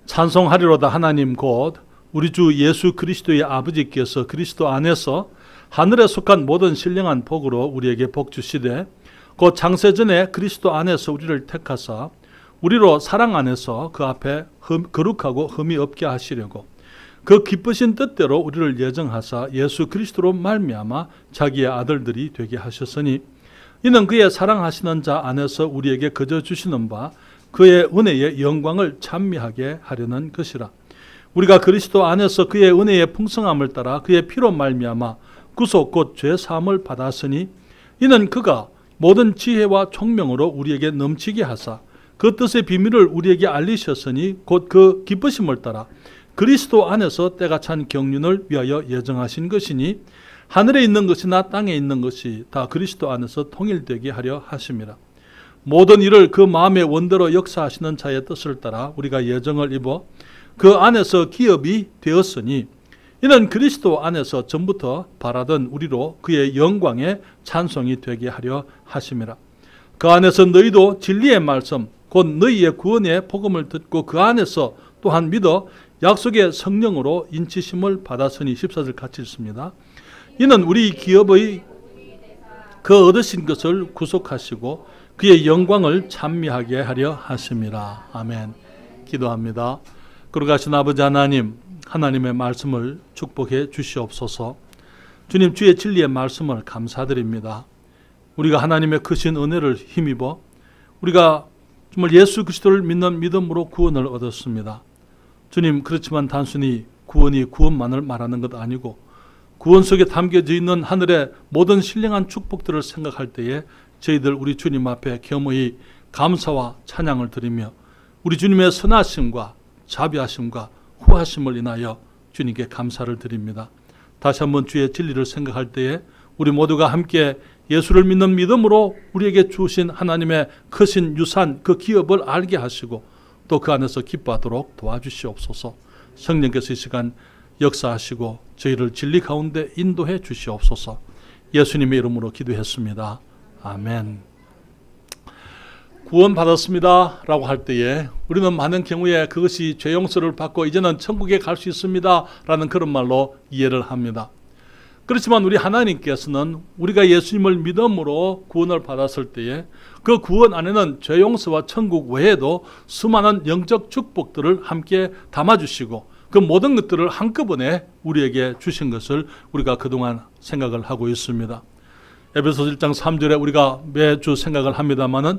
찬송하리로다. 하나님 곧 우리 주 예수 그리스도의 아버지께서 그리스도 안에서 하늘에 속한 모든 신령한 복으로 우리에게 복 주시되 곧 창세전에 그리스도 안에서 우리를 택하사 우리로 사랑 안에서 그 앞에 거룩하고 흠이 없게 하시려고 그 기쁘신 뜻대로 우리를 예정하사 예수 그리스도로 말미암아 자기의 아들들이 되게 하셨으니 이는 그의 사랑하시는 자 안에서 우리에게 거저 주시는 바 그의 은혜의 영광을 찬미하게 하려는 것이라. 우리가 그리스도 안에서 그의 은혜의 풍성함을 따라 그의 피로 말미암아 구속 곧 죄 사함을 받았으니 이는 그가 모든 지혜와 총명으로 우리에게 넘치게 하사 그 뜻의 비밀을 우리에게 알리셨으니 곧 그 기쁘심을 따라 그리스도 안에서 때가 찬 경륜을 위하여 예정하신 것이니 하늘에 있는 것이나 땅에 있는 것이 다 그리스도 안에서 통일되게 하려 하심이라. 모든 일을 그 마음의 원대로 역사하시는 자의 뜻을 따라 우리가 예정을 입어 그 안에서 기업이 되었으니 이는 그리스도 안에서 전부터 바라던 우리로 그의 영광의 찬송이 되게 하려 하심이라. 그 안에서 너희도 진리의 말씀 곧 너희의 구원의 복음을 듣고 그 안에서 또한 믿어 약속의 성령으로 인치심을 받았으니 14절 같이 읽습니다. 이는 우리 기업의 그 얻으신 것을 구속하시고 그의 영광을 찬미하게 하려 하심이라. 아멘. 기도합니다. 거룩하신 아버지 하나님, 하나님의 말씀을 축복해 주시옵소서. 주님, 주의 진리의 말씀을 감사드립니다. 우리가 하나님의 크신 은혜를 힘입어 우리가 정말 예수 그리스도를 믿는 믿음으로 구원을 얻었습니다. 주님, 그렇지만 단순히 구원이 구원만을 말하는 것 아니고 구원 속에 담겨져 있는 하늘의 모든 신령한 축복들을 생각할 때에 저희들 우리 주님 앞에 겸허히 감사와 찬양을 드리며 우리 주님의 선하심과 자비하심과 후하심을 인하여 주님께 감사를 드립니다. 다시 한번 주의 진리를 생각할 때에 우리 모두가 함께 예수를 믿는 믿음으로 우리에게 주신 하나님의 크신 유산 그 기업을 알게 하시고 또 그 안에서 기뻐하도록 도와주시옵소서. 성령께서 이 시간 역사하시고 저희를 진리 가운데 인도해 주시옵소서. 예수님의 이름으로 기도했습니다. 아멘. 구원받았습니다 라고 할 때에 우리는 많은 경우에 그것이 죄 용서를 받고 이제는 천국에 갈 수 있습니다 라는 그런 말로 이해를 합니다. 그렇지만 우리 하나님께서는 우리가 예수님을 믿음으로 구원을 받았을 때에 그 구원 안에는 죄 용서와 천국 외에도 수많은 영적 축복들을 함께 담아주시고 그 모든 것들을 한꺼번에 우리에게 주신 것을 우리가 그동안 생각을 하고 있습니다. 에베소서 1장 3절에 우리가 매주 생각을 합니다마는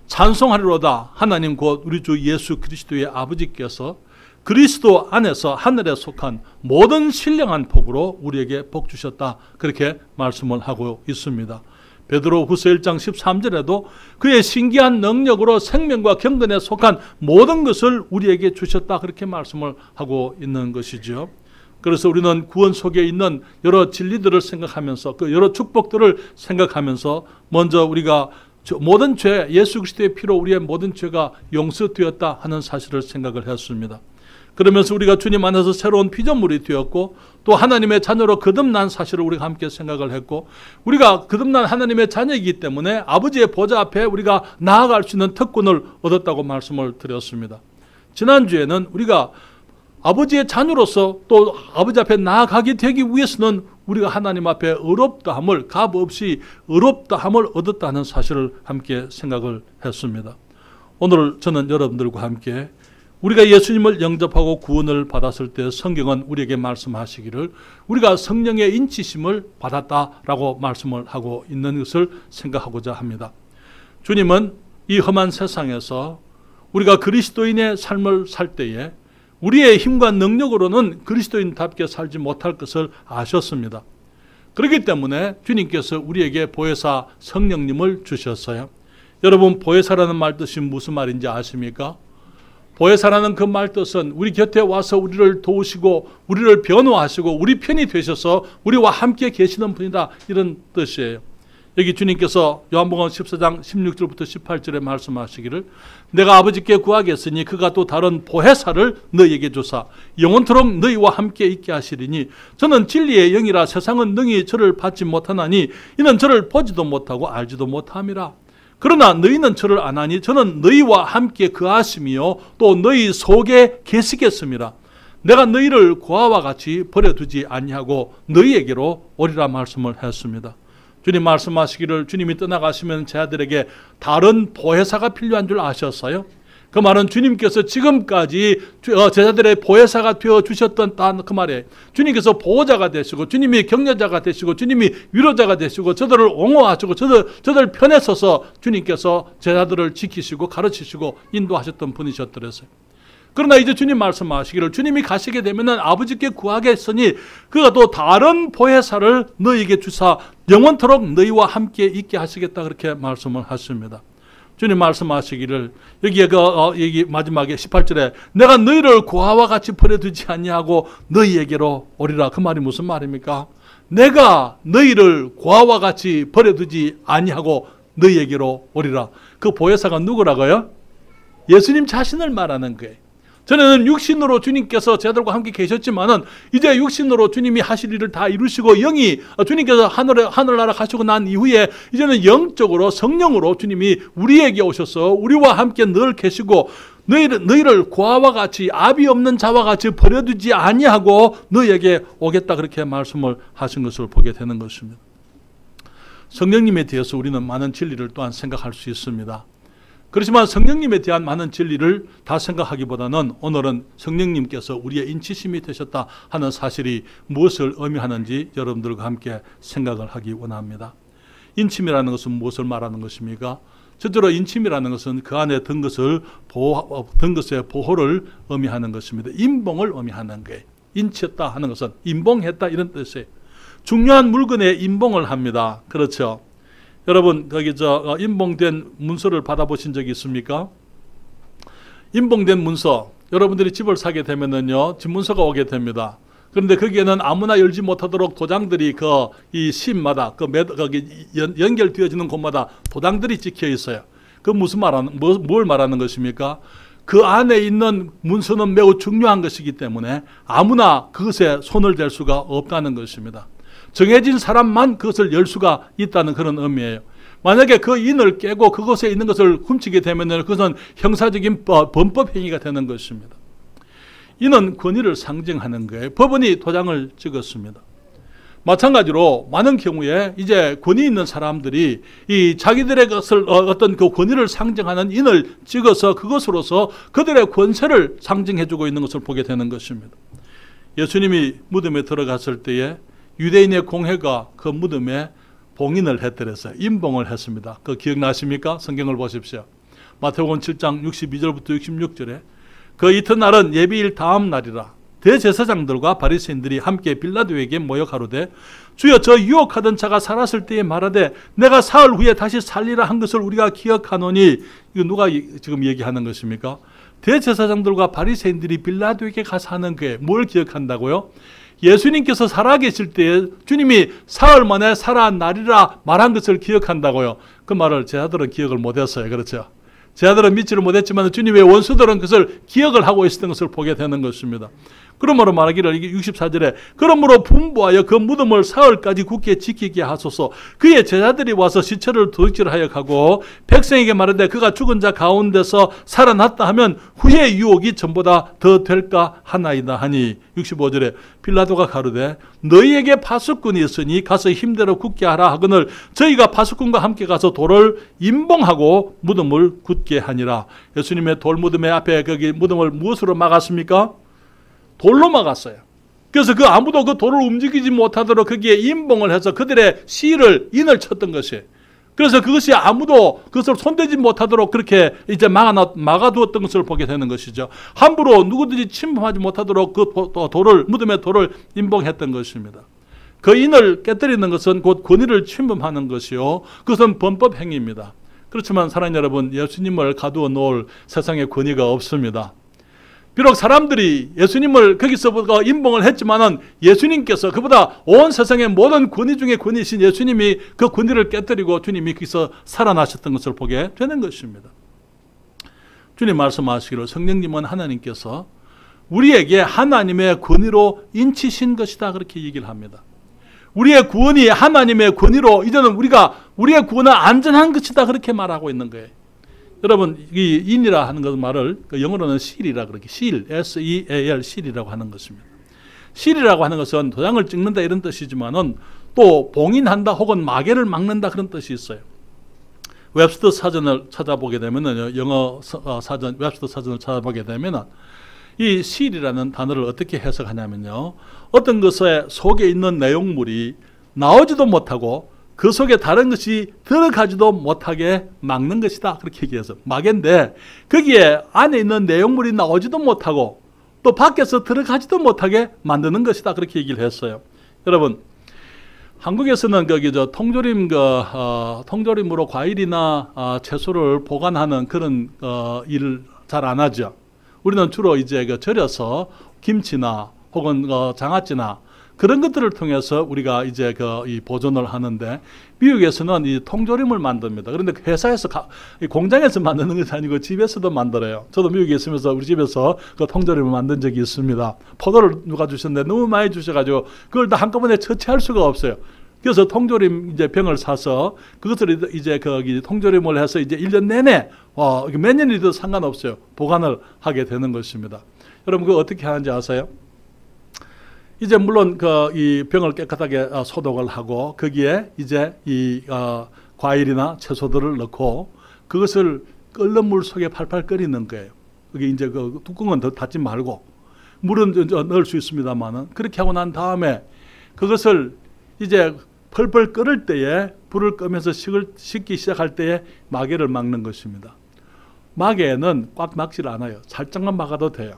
찬송하리로다. 하나님 곧 우리 주 예수 그리스도의 아버지께서 그리스도 안에서 하늘에 속한 모든 신령한 복으로 우리에게 복 주셨다. 그렇게 말씀을 하고 있습니다. 베드로 후서 1장 13절에도 그의 신기한 능력으로 생명과 경건에 속한 모든 것을 우리에게 주셨다. 그렇게 말씀을 하고 있는 것이죠. 그래서 우리는 구원 속에 있는 여러 진리들을 생각하면서 그 여러 축복들을 생각하면서 먼저 우리가 모든 죄, 예수 그리스도의 피로 우리의 모든 죄가 용서되었다 하는 사실을 생각을 했습니다. 그러면서 우리가 주님 안에서 새로운 피조물이 되었고 또 하나님의 자녀로 거듭난 사실을 우리가 함께 생각을 했고 우리가 거듭난 하나님의 자녀이기 때문에 아버지의 보좌 앞에 우리가 나아갈 수 있는 특권을 얻었다고 말씀을 드렸습니다. 지난주에는 우리가 아버지의 자녀로서 또 아버지 앞에 나아가게 되기 위해서는 우리가 하나님 앞에 의롭다함을 값없이 의롭다함을 얻었다는 사실을 함께 생각을 했습니다. 오늘 저는 여러분들과 함께 우리가 예수님을 영접하고 구원을 받았을 때 성경은 우리에게 말씀하시기를 우리가 성령의 인치심을 받았다라고 말씀을 하고 있는 것을 생각하고자 합니다. 주님은 이 험한 세상에서 우리가 그리스도인의 삶을 살 때에 우리의 힘과 능력으로는 그리스도인답게 살지 못할 것을 아셨습니다. 그렇기 때문에 주님께서 우리에게 보혜사 성령님을 주셨어요. 여러분, 보혜사라는 말 뜻이 무슨 말인지 아십니까? 보혜사라는 그 말 뜻은 우리 곁에 와서 우리를 도우시고 우리를 변호하시고 우리 편이 되셔서 우리와 함께 계시는 분이다, 이런 뜻이에요. 여기 주님께서 요한복음 14장 16절부터 18절에 말씀하시기를 내가 아버지께 구하겠으니 그가 또 다른 보혜사를 너희에게 주사 영원토록 너희와 함께 있게 하시리니 저는 진리의 영이라 세상은 능히 저를 받지 못하나니 이는 저를 보지도 못하고 알지도 못함이라. 그러나 너희는 저를 안 하니 저는 너희와 함께 거하심이요 또 너희 속에 계시겠습니다. 내가 너희를 고아와 같이 버려두지 아니하고 너희에게로 오리라 말씀을 했습니다. 주님 말씀하시기를 주님이 떠나가시면 제 아들에게 다른 보혜사가 필요한 줄 아셨어요? 그 말은 주님께서 지금까지 제자들의 보혜사가 되어주셨던 그 말이에요. 주님께서 보호자가 되시고 주님이 격려자가 되시고 주님이 위로자가 되시고 저들을 옹호하시고 저들 편에 서서 주님께서 제자들을 지키시고 가르치시고 인도하셨던 분이셨더랬어요. 그러나 이제 주님 말씀하시기를 주님이 가시게 되면 아버지께 구하겠으니 그가 또 다른 보혜사를 너희에게 주사 영원토록 너희와 함께 있게 하시겠다 그렇게 말씀을 하십니다. 주님 말씀하시기를 여기 마지막에 18절에 내가 너희를 고아와 같이 버려두지 아니하고 너희에게로 오리라. 그 말이 무슨 말입니까? 내가 너희를 고아와 같이 버려두지 아니하고 너희에게로 오리라. 그 보혜사가 누구라고요? 예수님 자신을 말하는 거예요. 저는 육신으로 주님께서 제자들과 함께 계셨지만은 이제 육신으로 주님이 하실 일을 다 이루시고 영이 주님께서 하늘나라 가시고 난 이후에 이제는 영적으로 성령으로 주님이 우리에게 오셔서 우리와 함께 늘 계시고 너희를 고아와 같이 아비 없는 자와 같이 버려두지 아니하고 너희에게 오겠다 그렇게 말씀을 하신 것을 보게 되는 것입니다. 성령님에 대해서 우리는 많은 진리를 또한 생각할 수 있습니다. 그렇지만 성령님에 대한 많은 진리를 다 생각하기보다는 오늘은 성령님께서 우리의 인치심이 되셨다 하는 사실이 무엇을 의미하는지 여러분들과 함께 생각을 하기 원합니다. 인침이라는 것은 무엇을 말하는 것입니까? 첫째로 인침이라는 것은 그 안에 든 것의 보호를 의미하는 것입니다. 인봉을 의미하는 거예요. 인치했다 하는 것은 인봉했다 이런 뜻이에요. 중요한 물건에 인봉을 합니다. 그렇죠? 여러분 거기 인봉된 문서를 받아보신 적이 있습니까? 인봉된 문서 여러분들이 집을 사게 되면은요 집 문서가 오게 됩니다. 그런데 거기에는 아무나 열지 못하도록 도장들이 이 심마다 거기 연결되어지는 곳마다 도장들이 찍혀 있어요. 그 뭘 말하는 것입니까? 그 안에 있는 문서는 매우 중요한 것이기 때문에 아무나 그것에 손을 댈 수가 없다는 것입니다. 정해진 사람만 그것을 열 수가 있다는 그런 의미예요. 만약에 그 인을 깨고 그것에 있는 것을 훔치게 되면 그것은 형사적인 범법 행위가 되는 것입니다. 이는 권위를 상징하는 거예요. 법원이 도장을 찍었습니다. 마찬가지로 많은 경우에 이제 권위 있는 사람들이 이 자기들의 것을 어떤 그 권위를 상징하는 인을 찍어서 그것으로서 그들의 권세를 상징해주고 있는 것을 보게 되는 것입니다. 예수님이 무덤에 들어갔을 때에 유대인의 공회가 그 무덤에 봉인을 했더랬어요. 인봉을 했습니다. 그 기억나십니까? 성경을 보십시오. 마태복음 7장 62절부터 66절에 그 이튿날은 예비일 다음 날이라 대제사장들과 바리새인들이 함께 빌라도에게 모여 가로되 주여 저 유혹하던 자가 살았을 때에 말하되 내가 사흘 후에 다시 살리라 한 것을 우리가 기억하노니 이거 누가 지금 얘기하는 것입니까? 대제사장들과 바리새인들이 빌라도에게 가서 하는 게 뭘 기억한다고요? 예수님께서 살아계실 때에 주님이 사흘 만에 살아나리라 말한 것을 기억한다고요. 그 말을 제자들은 기억을 못했어요. 그렇죠? 제자들은 믿지를 못했지만 주님의 원수들은 그것을 기억을 하고 있었던 것을 보게 되는 것입니다. 그러므로 말하기를 이게 64절에 그러므로 분부하여 그 무덤을 사흘까지 굳게 지키게 하소서. 그의 제자들이 와서 시체를 도둑질하여 가고 백성에게 말하되 그가 죽은 자 가운데서 살아났다 하면 후의 유혹이 전보다 더 될까 하나이다 하니 65절에 빌라도가 가로되 너희에게 파수꾼이 있으니 가서 힘대로 굳게 하라 하거늘 저희가 파수꾼과 함께 가서 돌을 임봉하고 무덤을 굳게 하니라. 예수님의 돌무덤의 앞에 거기 무덤을 무엇으로 막았습니까? 돌로 막았어요. 그래서 아무도 그 돌을 움직이지 못하도록 거기에 임봉을 해서 그들의 인을 쳤던 것이에요. 그래서 그것이 아무도 그것을 손대지 못하도록 그렇게 이제 막아두었던 것을 보게 되는 것이죠. 함부로 누구든지 침범하지 못하도록 그 무덤의 돌을 임봉했던 것입니다. 그 인을 깨뜨리는 것은 곧 권위를 침범하는 것이요. 그것은 범법 행위입니다. 그렇지만 사랑하는 여러분, 예수님을 가두어 놓을 세상에 권위가 없습니다. 비록 사람들이 예수님을 거기서 임봉을 했지만은 예수님께서 그보다 온 세상의 모든 권위 중에 권위이신 예수님이 그 권위를 깨뜨리고 주님이 거기서 살아나셨던 것을 보게 되는 것입니다. 주님 말씀하시기로 성령님은 하나님께서 우리에게 하나님의 권위로 인치신 것이다 그렇게 얘기를 합니다. 우리의 구원이 하나님의 권위로 이제는 우리의 구원은 안전한 것이다 그렇게 말하고 있는 거예요. 여러분 이 인이라 하는 것 말을 영어로는 seal이라 그렇게 seal, S-E-A-L, seal이라고 하는 것입니다. seal이라고 하는 것은 도장을 찍는다 이런 뜻이지만은 또 봉인한다 혹은 마개를 막는다 그런 뜻이 있어요. 웹스터 사전을 찾아보게 되면은 영어 사전 웹스터 사전을 찾아보게 되면은 이 seal이라는 단어를 어떻게 해석하냐면요, 어떤 것의 속에 있는 내용물이 나오지도 못하고 그 속에 다른 것이 들어가지도 못하게 막는 것이다 그렇게 얘기해서 마개인데, 거기에 안에 있는 내용물이 나오지도 못하고 또 밖에서 들어가지도 못하게 만드는 것이다 그렇게 얘기를 했어요. 여러분 한국에서는 통조림으로 과일이나 채소를 보관하는 그런 일을 잘 안 하죠. 우리는 주로 이제 절여서 김치나 혹은 장아찌나 그런 것들을 통해서 우리가 이제 이 보존을 하는데, 미국에서는 이 통조림을 만듭니다. 그런데 회사에서 공장에서 만드는 것이 아니고 집에서도 만들어요. 저도 미국에 있으면서 우리 집에서 그 통조림을 만든 적이 있습니다. 포도를 누가 주셨는데 너무 많이 주셔가지고 그걸 다 한꺼번에 처치할 수가 없어요. 그래서 통조림 이제 병을 사서 그것을 이제 통조림을 해서 이제 1년 내내 몇 년이든 상관없어요. 보관을 하게 되는 것입니다. 여러분 그거 어떻게 하는지 아세요? 이제 물론 이 병을 깨끗하게 소독을 하고 거기에 이제 이 과일이나 채소들을 넣고 그것을 끓는 물 속에 팔팔 끓이는 거예요. 그게 이제 그 뚜껑은 더 닫지 말고 물은 넣을 수 있습니다만은, 그렇게 하고 난 다음에 그것을 이제 펄펄 끓을 때에 불을 끄면서 식기 시작할 때에 마개를 막는 것입니다. 마개는 꽉 막질 않아요. 살짝만 막아도 돼요.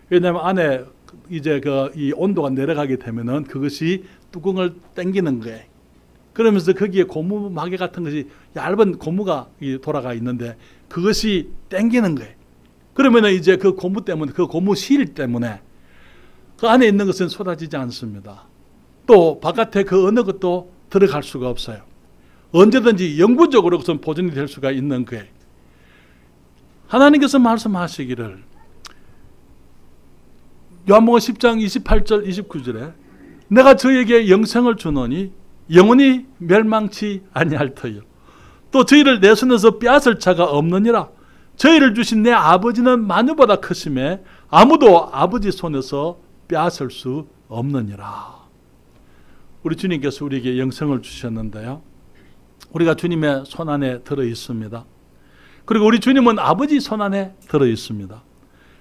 왜냐하면 안에 이제 이 온도가 내려가게 되면은 그것이 뚜껑을 당기는 거예요. 그러면서 거기에 고무 마개 같은 것이 얇은 고무가 돌아가 있는데 그것이 당기는 거예요. 그러면은 이제 그 고무 때문에, 그 고무 실 때문에 그 안에 있는 것은 쏟아지지 않습니다. 또 바깥에 그 어느 것도 들어갈 수가 없어요. 언제든지 영구적으로 그것은 보존이 될 수가 있는 거예요. 하나님께서 말씀하시기를 요한복음 10장 28절 29절에 내가 저에게 영생을 주노니 영원히 멸망치 아니할 터이요 또 저희를 내 손에서 빼앗을 자가 없느니라. 저희를 주신 내 아버지는 만유보다 크심에 아무도 아버지 손에서 빼앗을 수 없느니라. 우리 주님께서 우리에게 영생을 주셨는데요, 우리가 주님의 손 안에 들어 있습니다. 그리고 우리 주님은 아버지 손 안에 들어 있습니다.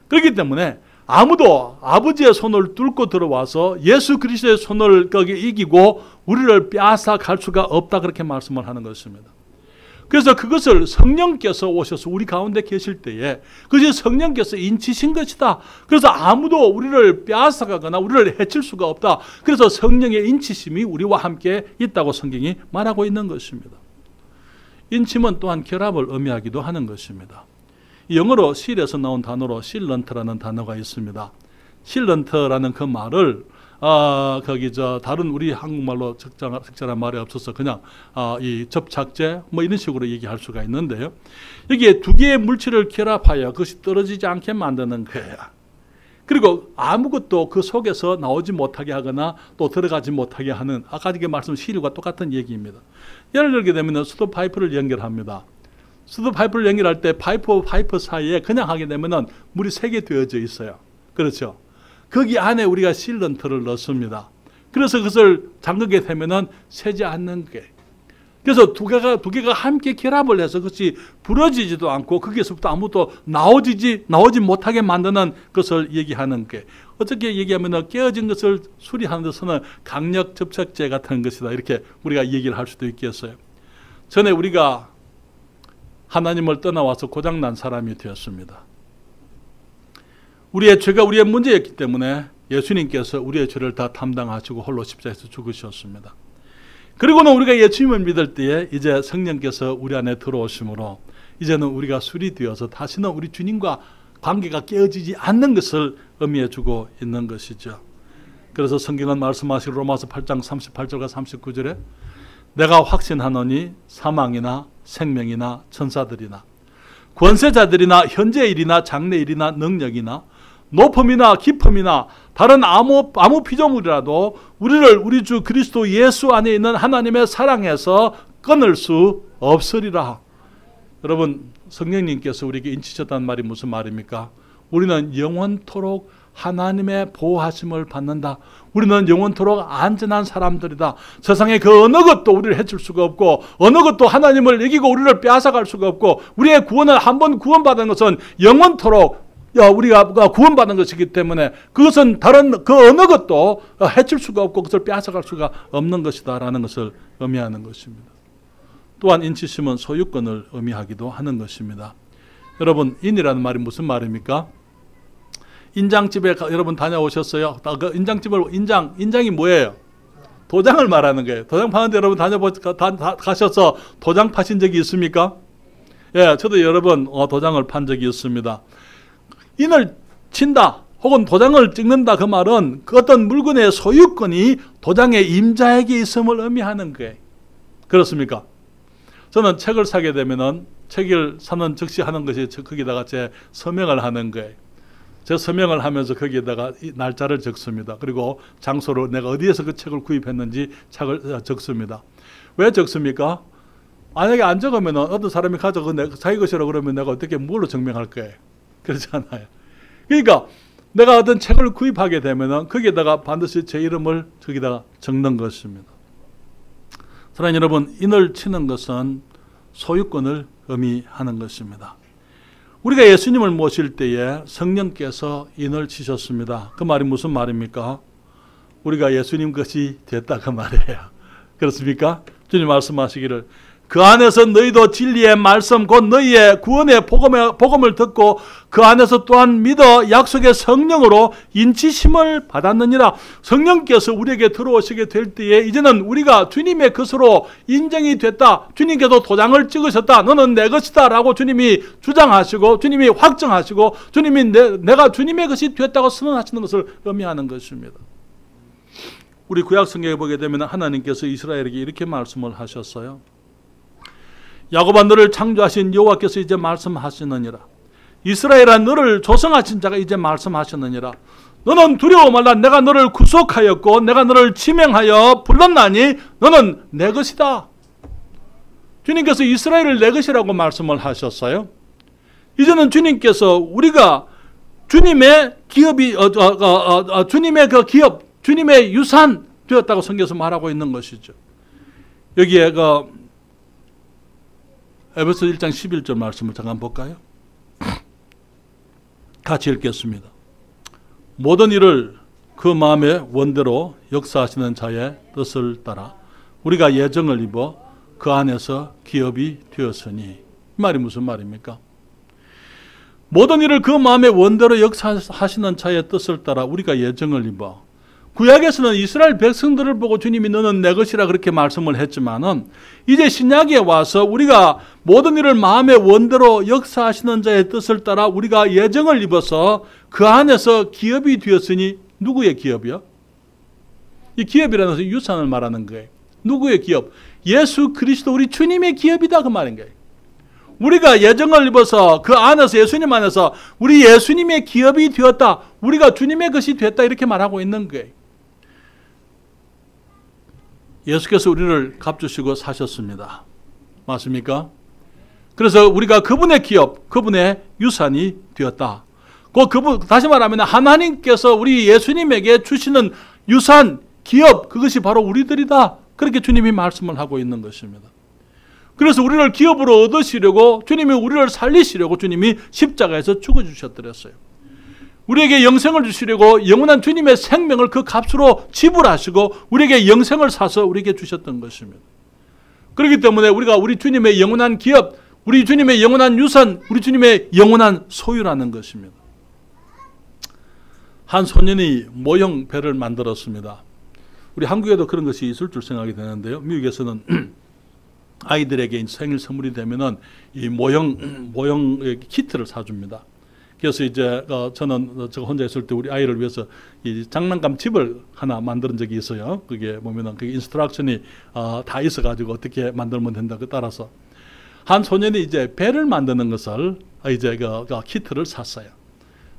그렇기 때문에 아무도 아버지의 손을 뚫고 들어와서 예수 그리스도의 손을 거기 이기고 우리를 빼앗아 갈 수가 없다 그렇게 말씀을 하는 것입니다. 그래서 그것을 성령께서 오셔서 우리 가운데 계실 때에 그것이 성령께서 인치신 것이다. 그래서 아무도 우리를 빼앗아가거나 우리를 해칠 수가 없다. 그래서 성령의 인치심이 우리와 함께 있다고 성경이 말하고 있는 것입니다. 인침은 또한 결합을 의미하기도 하는 것입니다. 영어로 실에서 나온 단어로 실런트라는 단어가 있습니다. 실런트라는 그 말을 다른 우리 한국말로 적절한 말이 없어서 그냥 이 접착제 뭐 이런 식으로 얘기할 수가 있는데요. 여기에 두 개의 물질을 결합하여 그것이 떨어지지 않게 만드는 거예요. 그리고 아무것도 그 속에서 나오지 못하게 하거나 또 들어가지 못하게 하는, 아까 말씀 실과 똑같은 얘기입니다. 예를 들게 되면 수도 파이프를 연결합니다. 수도 파이프를 연결할 때 파이프와 파이프 사이에 그냥 하게 되면 물이 새게 되어져 있어요. 그렇죠? 거기 안에 우리가 실런트를 넣습니다. 그래서 그것을 잠그게 되면 새지 않는 게. 그래서 두 개가 함께 결합을 해서 그것이 부러지지도 않고 거기에서부터 아무것도 나오지 못하게 만드는 것을 얘기하는 게. 어떻게 얘기하면 깨어진 것을 수리하는 데서는 강력 접착제 같은 것이다. 이렇게 우리가 얘기를 할 수도 있겠어요. 전에 우리가 하나님을 떠나와서 고장난 사람이 되었습니다. 우리의 죄가 우리의 문제였기 때문에 예수님께서 우리의 죄를 다 담당하시고 홀로 십자가에서 죽으셨습니다. 그리고는 우리가 예수님을 믿을 때에 이제 성령께서 우리 안에 들어오심으로 이제는 우리가 수리되어서 다시는 우리 주님과 관계가 깨어지지 않는 것을 의미해 주고 있는 것이죠. 그래서 성경은 말씀하시고 로마서 8장 38절과 39절에 내가 확신하노니 사망이나 생명이나 천사들이나 권세자들이나 현재 일이나 장래 일이나 능력이나 높음이나 깊음이나 다른 아무 피조물이라도 우리를 우리 주 그리스도 예수 안에 있는 하나님의 사랑에서 끊을 수 없으리라. 여러분, 성령님께서 우리에게 인치셨다는 말이 무슨 말입니까? 우리는 영원토록 하나님의 보호하심을 받는다. 우리는 영원토록 안전한 사람들이다. 세상에 그 어느 것도 우리를 해칠 수가 없고 어느 것도 하나님을 이기고 우리를 빼앗아갈 수가 없고 우리의 구원을 한번 구원받은 것은 영원토록 우리가 구원받은 것이기 때문에 그것은 다른 그 어느 것도 해칠 수가 없고 그것을 빼앗아갈 수가 없는 것이다 라는 것을 의미하는 것입니다. 또한 인치심은 소유권을 의미하기도 하는 것입니다. 여러분, 인이라는 말이 무슨 말입니까? 인장집에 여러분 다녀오셨어요? 그 인장이 뭐예요? 도장을 말하는 거예요. 도장 파는데 여러분 가셔서 도장 파신 적이 있습니까? 예, 저도 여러 번 도장을 판 적이 있습니다. 인을 친다 혹은 도장을 찍는다, 그 말은 그 어떤 물건의 소유권이 도장의 임자에게 있음을 의미하는 거예요. 그렇습니까? 저는 책을 사게 되면은 책을 사는 즉시 하는 것이 거기다가 제 서명을 하는 거예요. 제 서명을 하면서 거기에다가 날짜를 적습니다. 그리고 장소를 내가 어디에서 그 책을 구입했는지 책을 적습니다. 왜 적습니까? 만약에 안 적으면 어떤 사람이 가져가 자기 것이라고 그러면 내가 어떻게 뭘로 증명할 거예요? 그렇잖아요. 그러니까 내가 어떤 책을 구입하게 되면 거기에다가 반드시 제 이름을 저기다가 적는 것입니다. 사랑하는 여러분, 인을 치는 것은 소유권을 의미하는 것입니다. 우리가 예수님을 모실 때에 성령께서 인을 치셨습니다. 그 말이 무슨 말입니까? 우리가 예수님 것이 됐다 그 말이에요. 그렇습니까? 주님 말씀하시기를 그 안에서 너희도 진리의 말씀 곧 너희의 구원의 복음을 듣고 그 안에서 또한 믿어 약속의 성령으로 인치심을 받았느니라. 성령께서 우리에게 들어오시게 될 때에 이제는 우리가 주님의 것으로 인정이 됐다. 주님께서 도장을 찍으셨다. 너는 내 것이다 라고 주님이 주장하시고 주님이 확정하시고 주님이 내가 주님의 것이 됐다고 선언하시는 것을 의미하는 것입니다. 우리 구약 성경에 보게 되면 하나님께서 이스라엘에게 이렇게 말씀을 하셨어요. 야곱아, 너를 창조하신 여호와께서 이제 말씀하시느니라. 이스라엘아, 너를 조성하신 자가 이제 말씀하시느니라. 너는 두려워 말라. 내가 너를 구속하였고 내가 너를 지명하여 불렀나니 너는 내 것이다. 주님께서 이스라엘을 내 것이라고 말씀을 하셨어요. 이제는 주님께서 우리가 주님의 기업이 주님의 그 기업, 주님의 유산 되었다고 성경에서 말하고 있는 것이죠. 여기에 에베소 1장 11절 말씀을 잠깐 볼까요? 같이 읽겠습니다. 모든 일을 그 마음의 원대로 역사하시는 자의 뜻을 따라 우리가 예정을 입어 그 안에서 기업이 되었으니, 이 말이 무슨 말입니까? 모든 일을 그 마음의 원대로 역사하시는 자의 뜻을 따라 우리가 예정을 입어, 구약에서는 이스라엘 백성들을 보고 주님이 너는 내 것이라 그렇게 말씀을 했지만은 이제 신약에 와서 우리가 모든 일을 마음의 원대로 역사하시는 자의 뜻을 따라 우리가 예정을 입어서 그 안에서 기업이 되었으니, 누구의 기업이요? 이 기업이라는 것은 유산을 말하는 거예요. 누구의 기업? 예수 그리스도 우리 주님의 기업이다 그 말인 거예요. 우리가 예정을 입어서 그 안에서 예수님 안에서 우리 예수님의 기업이 되었다. 우리가 주님의 것이 됐다 이렇게 말하고 있는 거예요. 예수께서 우리를 값주시고 사셨습니다. 맞습니까? 그래서 우리가 그분의 기업, 그분의 유산이 되었다. 다시 말하면 하나님께서 우리 예수님에게 주시는 유산, 기업, 그것이 바로 우리들이다. 그렇게 주님이 말씀을 하고 있는 것입니다. 그래서 우리를 기업으로 얻으시려고 주님이 우리를 살리시려고 주님이 십자가에서 죽어주셨더랬어요. 우리에게 영생을 주시려고 영원한 주님의 생명을 그 값으로 지불하시고 우리에게 영생을 사서 우리에게 주셨던 것입니다. 그렇기 때문에 우리가 우리 주님의 영원한 기업, 우리 주님의 영원한 유산, 우리 주님의 영원한 소유라는 것입니다. 한 소년이 모형 배를 만들었습니다. 우리 한국에도 그런 것이 있을 줄 생각이 되는데요. 미국에서는 아이들에게 생일 선물이 되면은 이 모형 키트를 사줍니다. 그래서 이제 저는 저 혼자 있을 때 우리 아이를 위해서 이 장난감 집을 하나 만든 적이 있어요. 그게 보면은 그 인스트럭션이 다 있어가지고 어떻게 만들면 된다 그 따라서 한 소년이 이제 배를 만드는 것을 이제 그 키트를 샀어요.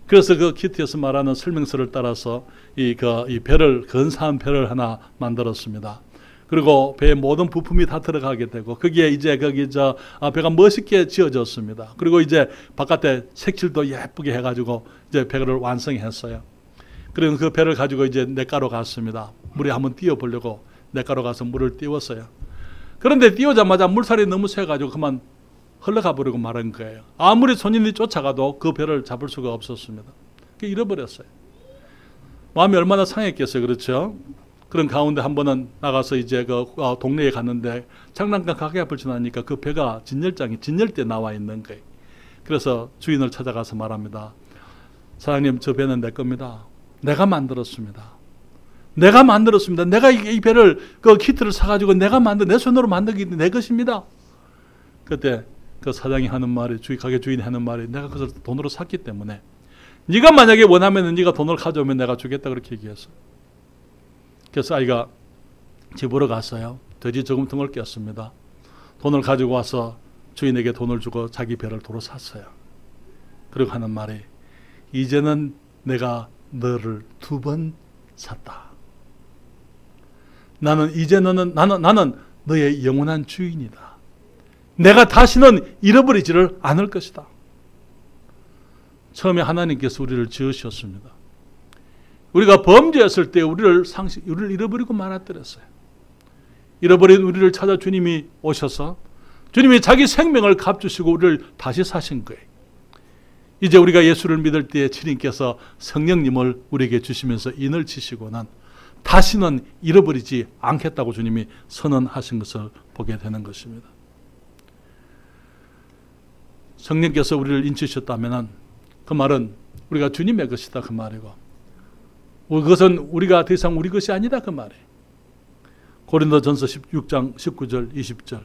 그래서 그 키트에서 말하는 설명서를 따라서 이 배를, 근사한 배를 하나 만들었습니다. 그리고 배의 모든 부품이 다 들어가게 되고, 거기에 이제 배가 멋있게 지어졌습니다. 그리고 이제 바깥에 색칠도 예쁘게 해가지고 이제 배를 완성했어요. 그리고 그 배를 가지고 이제 냇가로 갔습니다. 물에 한번 띄워보려고 냇가로 가서 물을 띄웠어요. 그런데 띄우자마자 물살이 너무 세가지고 그만 흘러가 버리고 말한 거예요. 아무리 손님이 쫓아가도 그 배를 잡을 수가 없었습니다. 잃어버렸어요. 마음이 얼마나 상했겠어요. 그렇죠? 그런 가운데 한 번은 나가서 이제 동네에 갔는데 장난감 가게에 불쳐나니까 그 배가 진열대에 나와 있는 거예요. 그래서 주인을 찾아가서 말합니다. 사장님, 저 배는 내 겁니다. 내가 만들었습니다. 내가 이 배를, 키트를 사가지고 내 손으로 만들기 내 것입니다. 그때 그 사장이 하는 말이, 가게 주인이 하는 말이, 내가 그것을 돈으로 샀기 때문에 네가 만약에 원하면 네가 돈을 가져오면 내가 주겠다, 그렇게 얘기했어. 그래서 아이가 집으로 갔어요. 돼지 저금통을 꼈습니다. 돈을 가지고 와서 주인에게 돈을 주고 자기 배를 도로 샀어요. 그리고 하는 말이, 이제는 내가 너를 2번 샀다. 나는 너의 영원한 주인이다. 내가 다시는 잃어버리지를 않을 것이다. 처음에 하나님께서 우리를 지으셨습니다. 우리가 범죄했을 때 우리를 잃어버리고 말았더랬어요. 잃어버린 우리를 찾아 주님이 오셔서 주님이 자기 생명을 값주시고 우리를 다시 사신 거예요. 이제 우리가 예수를 믿을 때에 주님께서 성령님을 우리에게 주시면서 인을 치시고는 다시는 잃어버리지 않겠다고 주님이 선언하신 것을 보게 되는 것입니다. 성령께서 우리를 인치셨다면 그 말은 우리가 주님의 것이다, 그 말이고, 그것은 우리가 더 이상 우리 것이 아니다, 그 말이에요. 고린도전서 16장 19절 20절,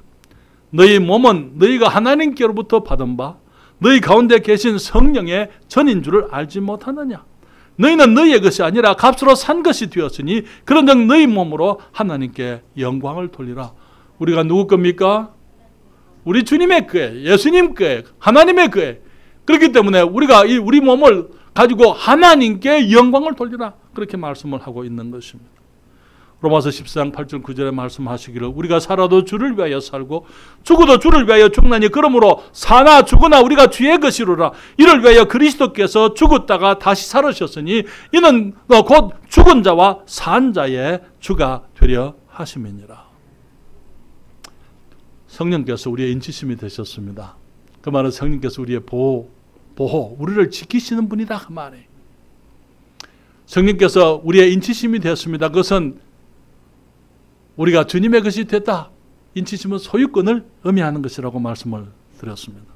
너희 몸은 너희가 하나님께로부터 받은 바 너희 가운데 계신 성령의 전인 줄을 알지 못하느냐. 너희는 너희의 것이 아니라 값으로 산 것이 되었으니 그런즉 너희 몸으로 하나님께 영광을 돌리라. 우리가 누구 겁니까? 우리 주님의 거예요. 예수님 거예요. 하나님의 거예요. 그렇기 때문에 우리가 우리 몸을 가지고 하나님께 영광을 돌리라, 그렇게 말씀을 하고 있는 것입니다. 로마서 14장 8절 9절에 말씀하시기를, 우리가 살아도 주를 위하여 살고 죽어도 주를 위하여 죽나니 그러므로 사나 죽으나 우리가 주의 것이로라. 이를 위하여 그리스도께서 죽었다가 다시 살으셨으니 이는 곧 죽은 자와 산 자의 주가 되려 하심이니라. 성령께서 우리의 인치심이 되셨습니다. 그 말은 성령께서 우리의 보호, 우리를 지키시는 분이다, 그 말이에요. 성령께서 우리의 인치심이 되었습니다. 그것은 우리가 주님의 것이 됐다. 인치심은 소유권을 의미하는 것이라고 말씀을 드렸습니다.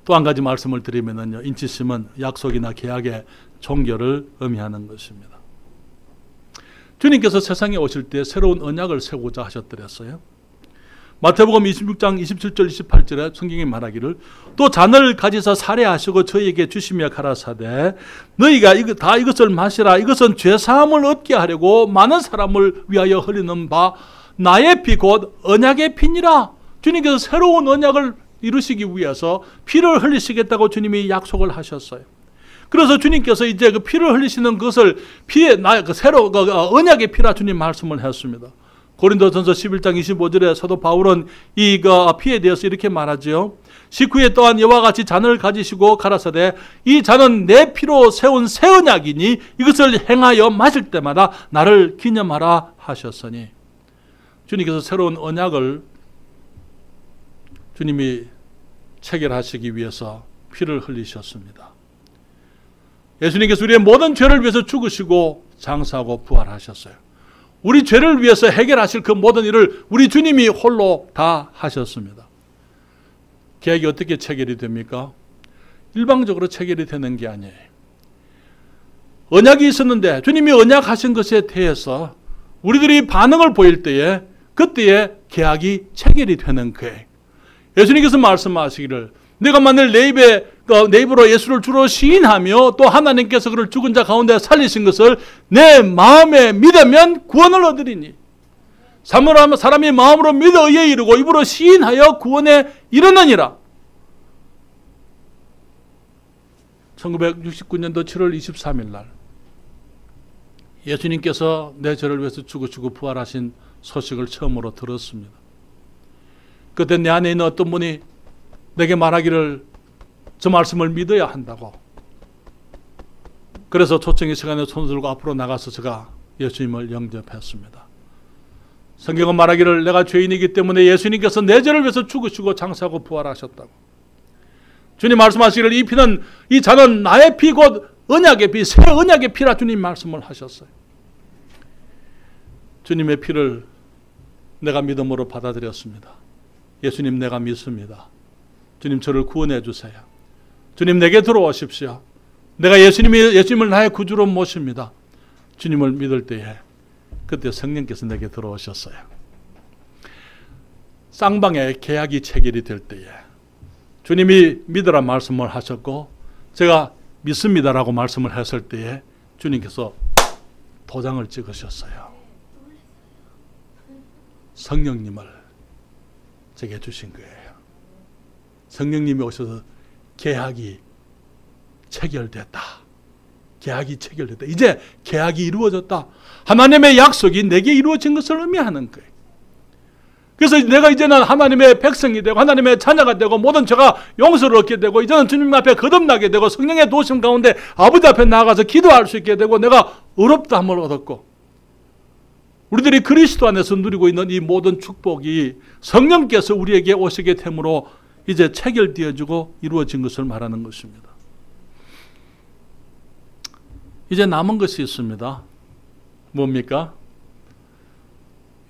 또 한 가지 말씀을 드리면요, 인치심은 약속이나 계약의 종결을 의미하는 것입니다. 주님께서 세상에 오실 때 새로운 언약을 세우고자 하셨더랬어요. 마태복음 26장 27절 28절에 성경이 말하기를, 또 잔을 가지사 살해하시고 저희에게 주시며 가라사대 너희가 이것을 마시라. 이것은 죄사함을 얻게 하려고 많은 사람을 위하여 흘리는 바 나의 피 곧 언약의 피니라. 주님께서 새로운 언약을 이루시기 위해서 피를 흘리시겠다고 주님이 약속을 하셨어요. 그래서 주님께서 이제 그 피를 흘리시는 것을 언약의 피라 주님 말씀을 했습니다. 고린도전서 11장 25절에 사도 바울은 이 피에 대해서 이렇게 말하죠. 식후에 또한 이와 같이 잔을 가지시고 가라사대 이 잔은 내 피로 세운 새 언약이니 이것을 행하여 마실 때마다 나를 기념하라 하셨으니, 주님께서 새로운 언약을 주님이 체결하시기 위해서 피를 흘리셨습니다. 예수님께서 우리의 모든 죄를 위해서 죽으시고 장사하고 부활하셨어요. 우리 죄를 위해서 해결하실 그 모든 일을 우리 주님이 홀로 다 하셨습니다. 계약이 어떻게 체결이 됩니까? 일방적으로 체결이 되는 게 아니에요. 언약이 있었는데 주님이 언약하신 것에 대해서 우리들이 반응을 보일 때에 그때에 계약이 체결이 되는 거예요. 예수님께서 말씀하시기를, 내가 만일 내 입으로 예수를 주로 시인하며 또 하나님께서 그를 죽은 자 가운데 살리신 것을 내 마음에 믿으면 구원을 얻으리니, 사람이 마음으로 믿어 의에 이르고 입으로 시인하여 구원에 이르느니라. 1969년도 7월 23일 날 예수님께서 내 죄를 위해서 죽으시고 부활하신 소식을 처음으로 들었습니다. 그때 내 안에 있는 어떤 분이 내게 말하기를 저 말씀을 믿어야 한다고. 그래서 초청의 시간에 손을 들고 앞으로 나가서 제가 예수님을 영접했습니다. 성경은 말하기를 내가 죄인이기 때문에 예수님께서 내 죄를 위해서 죽으시고 장사하고 부활하셨다고. 주님 말씀하시기를 이 피는, 이 잔은 나의 피 곧 언약의 피, 새 언약의 피라 주님 말씀을 하셨어요. 주님의 피를 내가 믿음으로 받아들였습니다. 예수님 내가 믿습니다. 주님 저를 구원해 주세요. 주님 내게 들어오십시오. 내가 예수님을 나의 구주로 모십니다. 주님을 믿을 때에 그때 성령께서 내게 들어오셨어요. 쌍방에 계약이 체결이 될 때에 주님이 믿으라 말씀을 하셨고 제가 믿습니다라고 말씀을 했을 때에 주님께서 도장을 찍으셨어요. 성령님을 제게 주신 거예요. 성령님이 오셔서 계약이 체결됐다. 계약이 체결됐다. 이제 계약이 이루어졌다. 하나님의 약속이 내게 이루어진 것을 의미하는 거예요. 그래서 내가 이제는 하나님의 백성이 되고 하나님의 자녀가 되고 모든 죄가 용서를 얻게 되고 이제는 주님 앞에 거듭나게 되고 성령의 도심 가운데 아버지 앞에 나아가서 기도할 수 있게 되고 내가 의롭다함을 얻었고 우리들이 그리스도 안에서 누리고 있는 이 모든 축복이 성령께서 우리에게 오시게 됨으로 이제 체결되어지고 이루어진 것을 말하는 것입니다. 이제 남은 것이 있습니다. 뭡니까?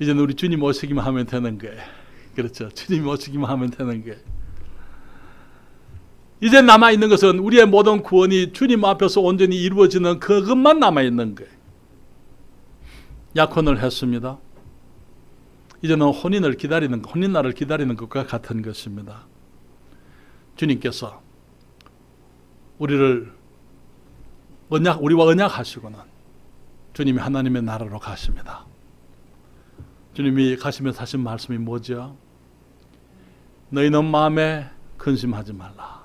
이제는 우리 주님 오시기만 하면 되는 거예요. 그렇죠. 주님 오시기만 하면 되는 거예요. 이제 남아있는 것은 우리의 모든 구원이 주님 앞에서 온전히 이루어지는 그것만 남아있는 거예요. 약혼을 했습니다. 이제는 혼인날을 기다리는 것과 같은 것입니다. 주님께서 우리와 언약하시고는 주님이 하나님의 나라로 가십니다. 주님이 가시면서 하신 말씀이 뭐죠? 너희는 마음에 근심하지 말라.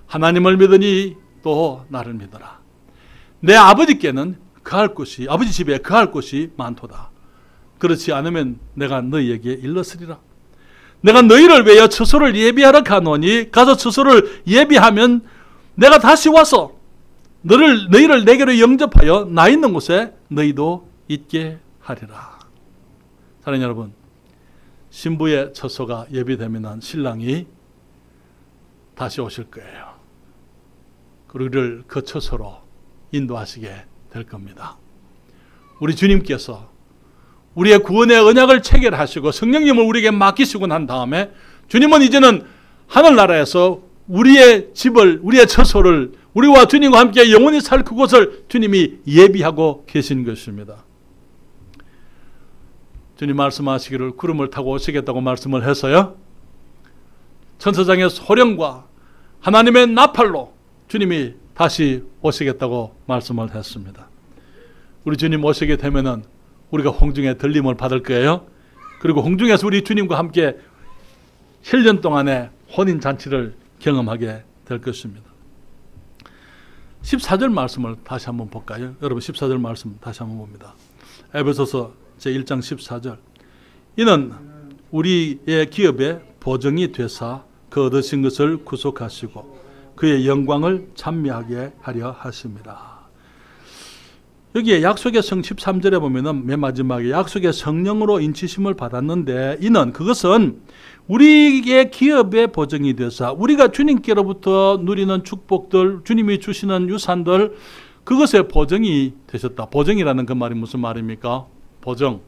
하나님을 믿으니 또 나를 믿어라. 내 아버지께는 거할 곳이, 아버지 집에 거할 곳이 많도다. 그렇지 않으면 내가 너희에게 일렀으리라. 내가 너희를 위하여 처소를 예비하러 가노니 가서 처소를 예비하면 내가 다시 와서 너희를 내게로 영접하여 나 있는 곳에 너희도 있게 하리라. 사랑하는 여러분, 신부의 처소가 예비되면 신랑이 다시 오실 거예요. 우리를 그 처소로 인도하시게 될 겁니다. 우리 주님께서 우리의 구원의 언약을 체결하시고 성령님을 우리에게 맡기시고 난 다음에 주님은 이제는 하늘나라에서 우리의 집을, 우리의 처소를 우리와 주님과 함께 영원히 살 그곳을 주님이 예비하고 계신 것입니다. 주님 말씀하시기를 구름을 타고 오시겠다고 말씀을 해서요. 천사장의 소령과 하나님의 나팔로 주님이 다시 오시겠다고 말씀을 했습니다. 우리 주님 오시게 되면은 우리가 홍중에 들림을 받을 거예요. 그리고 홍중에서 우리 주님과 함께 7년 동안의 혼인잔치를 경험하게 될 것입니다. 14절 말씀을 다시 한번 볼까요? 여러분 14절 말씀 다시 한번 봅니다. 에베소서 제1장 14절. 이는 우리의 기업의 보증이 되사 그 얻으신 것을 구속하시고 그의 영광을 찬미하게 하려 하십니다. 여기에 약속의 성 13절에 보면은 맨 마지막에 약속의 성령으로 인치심을 받았는데 이는 그것은 우리의 기업의 보증이 되사 우리가 주님께로부터 누리는 축복들, 주님이 주시는 유산들 그것의 보증이 되셨다. 보증이라는 그 말이 무슨 말입니까? 보증.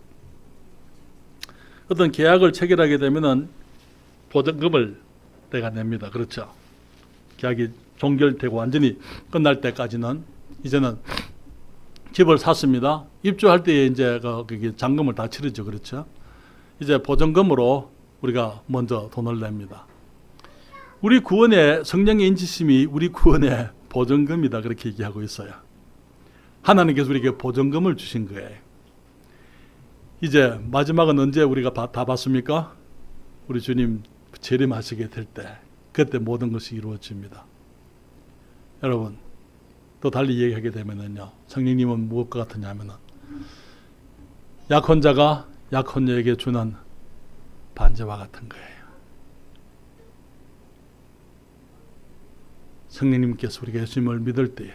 어떤 계약을 체결하게 되면은 보증금을 내가 냅니다. 그렇죠? 계약이 종결되고 완전히 끝날 때까지는 이제는 집을 샀습니다. 입주할 때에 이제 그 잔금을 다 치르죠. 그렇죠? 이제 보증금으로 우리가 먼저 돈을 냅니다. 우리 구원의 성령의 인치심이 우리 구원의 보증금이다. 그렇게 얘기하고 있어요. 하나님께서 우리에게 보증금을 주신 거예요. 이제 마지막은 언제 우리가 다 봤습니까? 우리 주님 재림하시게 될 때, 그때 모든 것이 이루어집니다. 여러분, 또 달리 얘기하게 되면은요, 성령님은 무엇과 같으냐면은 약혼자가 약혼녀에게 주는 반지와 같은 거예요. 성령님께서 우리가 예수님을 믿을 때에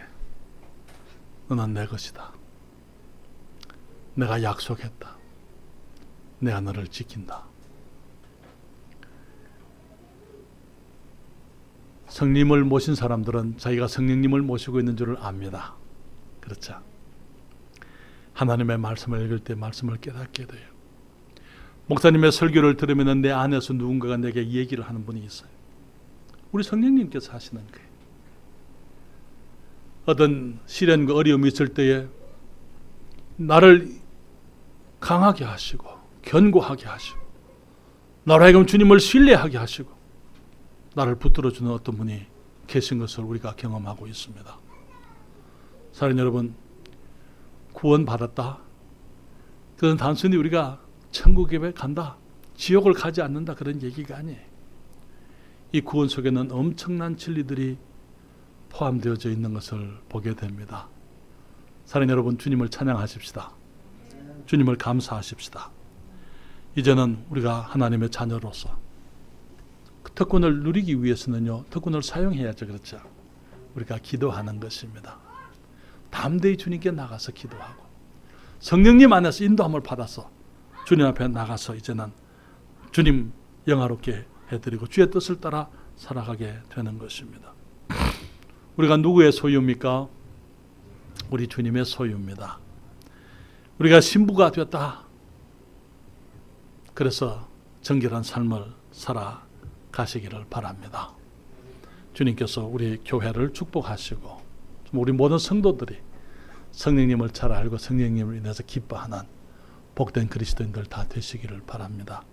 너는 내 것이다. 내가 약속했다. 내가 너를 지킨다. 성령님을 모신 사람들은 자기가 성령님을 모시고 있는 줄을 압니다. 그렇죠? 하나님의 말씀을 읽을 때 말씀을 깨닫게 돼요. 목사님의 설교를 들으면 내 안에서 누군가가 내게 얘기를 하는 분이 있어요. 우리 성령님께서 하시는 거예요. 어떤 시련과 어려움이 있을 때에 나를 강하게 하시고 견고하게 하시고 나로 하여금 주님을 신뢰하게 하시고 나를 붙들어주는 어떤 분이 계신 것을 우리가 경험하고 있습니다. 사랑하는 여러분, 구원받았다. 그건 단순히 우리가 천국에 간다, 지옥을 가지 않는다 그런 얘기가 아니에요. 이 구원 속에는 엄청난 진리들이 포함되어져 있는 것을 보게 됩니다. 사랑하는 여러분, 주님을 찬양하십시다. 주님을 감사하십시다. 이제는 우리가 하나님의 자녀로서 그 특권을 누리기 위해서는요, 특권을 사용해야죠. 그렇죠? 우리가 기도하는 것입니다. 담대히 주님께 나가서 기도하고 성령님 안에서 인도함을 받아서 주님 앞에 나가서 이제는 주님 영화롭게 해드리고 주의 뜻을 따라 살아가게 되는 것입니다. 우리가 누구의 소유입니까? 우리 주님의 소유입니다. 우리가 신부가 되었다. 그래서 정결한 삶을 살아가시기를 바랍니다. 주님께서 우리 교회를 축복하시고 우리 모든 성도들이 성령님을 잘 알고 성령님을 인해서 기뻐하는 복된 그리스도인들 다 되시기를 바랍니다.